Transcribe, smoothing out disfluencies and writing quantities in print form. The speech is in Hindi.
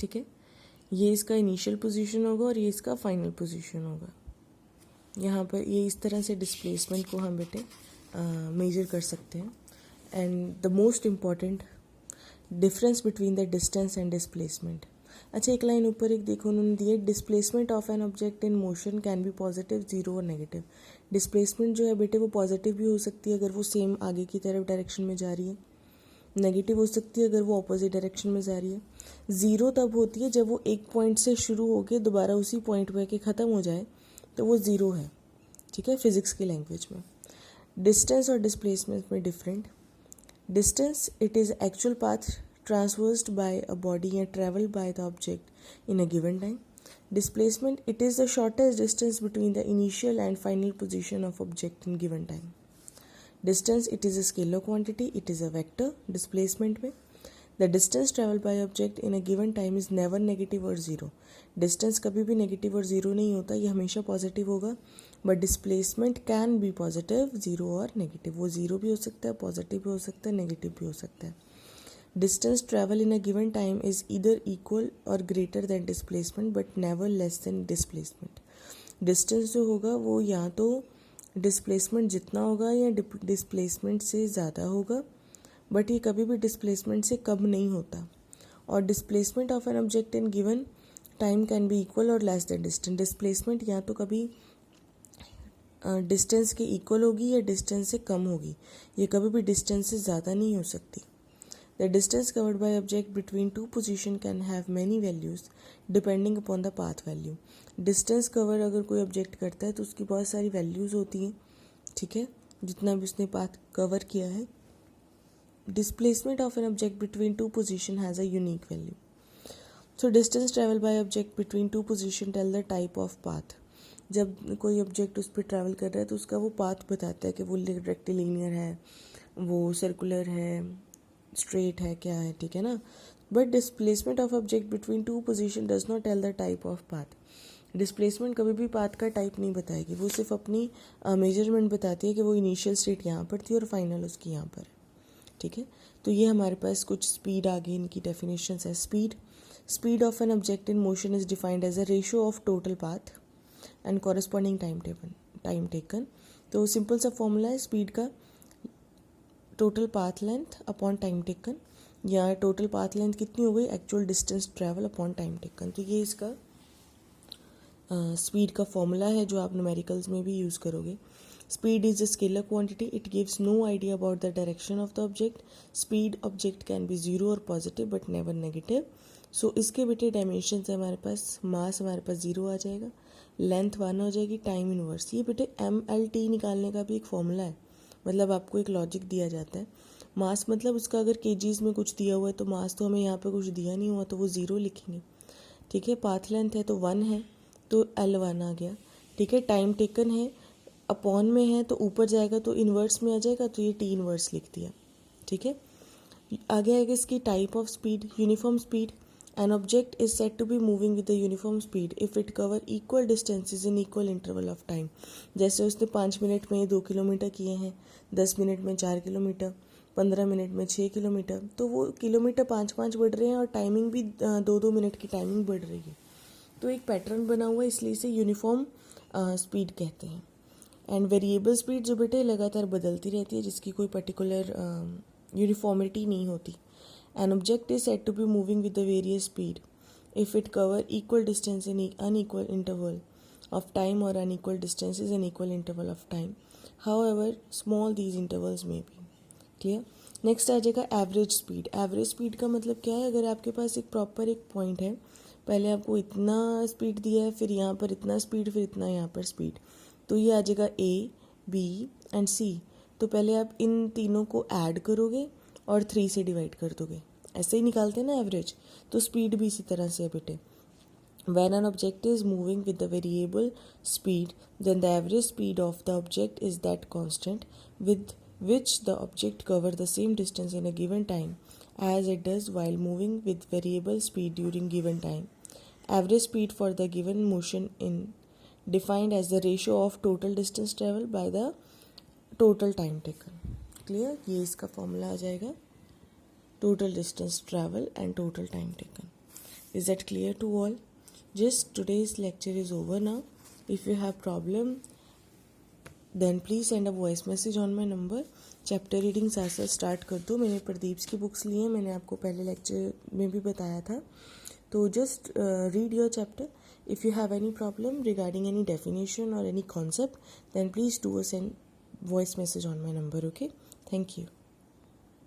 ठीक है, ये इसका इनिशियल पोजीशन होगा और ये इसका फाइनल पोजीशन होगा। यहाँ पर ये इस तरह से डिस्प्लेसमेंट को हम बेटे मेजर कर सकते हैं। And the most important difference between the distance and displacement. अच्छा, एक लाइन ऊपर एक देखो उन्होंने दिया, displacement of an object in motion can be positive, zero और नेगेटिव। डिस्प्लेसमेंट जो है बेटे वो पॉजिटिव भी हो सकती है अगर वो सेम आगे की तरफ डायरेक्शन में जा रही है, नेगेटिव हो सकती है अगर वो अपोजिट डायरेक्शन में जा रही है। ज़ीरो तब होती है जब वो एक पॉइंट से शुरू होकर दोबारा उसी पॉइंट पर के ख़त्म हो जाए तो वो ज़ीरो है, ठीक है, फिज़िक्स की लैंग्वेज में। डिस्टेंस और डिस्प्लेसमेंट में different. Distance it is actual path traversed by a body and traveled by the object in a given time. Displacement it is the shortest distance between the initial and final position of object in given time. Distance it is a scalar quantity, it is a vector. Displacement में the distance traveled by object in a given time is never negative or zero. Distance कभी भी negative और zero नहीं होता, ये हमेशा positive होगा, but displacement can be positive, zero और negative. वो zero भी हो सकता है, positive भी हो सकता है, negative भी हो सकता है। Distance travel in a given time is either equal or greater than displacement but never less than displacement. Distance जो होगा वो या तो displacement जितना होगा या displacement से ज़्यादा होगा, but ये कभी भी displacement से कम नहीं होता। और displacement of an object in given time can be equal or less than distance. Displacement या तो कभी distance के equal होगी या distance से कम होगी, ये कभी भी distance से ज़्यादा नहीं हो सकती। The distance covered by object between two position can have many values depending upon the path value. Distance cover अगर कोई object करता है तो उसकी बहुत सारी values होती हैं, ठीक है, जितना भी उसने path cover किया है। Displacement of an object between two position has a unique value. So distance traveled by object between two position tell the type of path. जब कोई object उस पर travel कर रहा है तो उसका वो path बताता है कि वो rectilinear है, वो circular है, स्ट्रेट है, क्या है, ठीक है ना। But displacement of object between two position does not tell the type of path. Displacement कभी भी पाथ का टाइप नहीं बताएगी, वो सिर्फ अपनी मेजरमेंट बताती है कि वो इनिशियल स्टेट यहाँ पर थी और फाइनल उसकी यहाँ पर, ठीक है। तो ये हमारे पास कुछ स्पीड आ गई, इनकी डेफिनेशंस है। Speed of an object in motion is defined as a ratio of total path and corresponding time taken. तो सिंपल सा फॉर्मूला है स्पीड का, total path length upon time taken, या टोटल पाथ लेंथ कितनी हो गई, actual distance travel upon time taken. तो ये इसका स्पीड का फॉर्मूला है जो आप न्यूमेरिकल्स में भी यूज़ करोगे। Speed is a scalar quantity, it gives no idea about the direction of the object. Speed object can be zero और positive but never negative. So इसके बेटे डायमेंशन है हमारे पास, मास हमारे पास जीरो आ जाएगा, लेंथ 1 हो जाएगी, टाइम इनवर्स। ये बेटे MLT निकालने का भी एक फॉर्मूला है, मतलब आपको एक लॉजिक दिया जाता है। मास मतलब उसका अगर केजीज में कुछ दिया हुआ है तो मास तो हमें यहाँ पे कुछ दिया नहीं हुआ तो वो ज़ीरो लिखेंगे, ठीक है। पाथ लेंथ है तो 1 है तो L1 आ गया, ठीक है। टाइम टेकन है, अपॉन में है तो ऊपर जाएगा तो इन्वर्स में आ जाएगा, तो ये T इन्वर्स लिख दिया, ठीक है। आगे आएगा इसकी type of speed, uniform speed. An object is said to be moving with a uniform speed if it cover equal distances in equal interval of time. जैसे उसने 5 मिनट में 2 किलोमीटर किए हैं, 10 मिनट में 4 किलोमीटर, 15 मिनट में 6 किलोमीटर, तो वो किलोमीटर 5-5 बढ़ रहे हैं और टाइमिंग भी 2-2 मिनट की टाइमिंग बढ़ रही है। तो एक पैटर्न बना हुआ है, इसलिए इसे यूनिफॉर्म स्पीड कहते हैं। एंड वेरिएबल स्पीड जो बेटे लगातार बदलती रहती है, जिसकी कोई पर्टिकुलर यूनिफॉर्मिटी नहीं होती। An object is said to be moving with a various speed if it cover equal distance in unequal interval of time or unequal distances in equal interval of time, however small these intervals may be. Clear? Next आ जाएगा एवरेज स्पीड। एवरेज स्पीड का मतलब क्या है, अगर आपके पास एक प्रॉपर एक पॉइंट है, पहले आपको इतना स्पीड दिया है, फिर यहाँ पर इतना स्पीड, फिर इतना यहाँ पर स्पीड, तो ये आ जाएगा A, B एंड C। तो पहले आप इन तीनों को ऐड करोगे और 3 से डिवाइड कर दोगे, ऐसे ही निकालते हैं ना एवरेज। तो स्पीड भी इसी तरह से है बेटे। When an object is moving with the variable speed, then the average speed of the object is that constant with which the object covers the same distance in a given time as it does while moving with variable speed during given time. Average speed for the given motion in defined as the ratio of total distance traveled by the total time taken. Clear? ये इसका फॉर्मूला आ जाएगा, total distance travel and total time taken. Is that clear to all? Just today's lecture is over now. If you have problem, then please send a voice message on my number. Chapter reading साथ साथ स्टार्ट कर दो. मैंने प्रदीप्स की बुक्स ली हैं, मैंने आपको पहले लेक्चर में भी बताया था. तो just read your chapter. If you have any problem regarding any definition or any concept, then please do a send voice message on my number, okay? Thank you.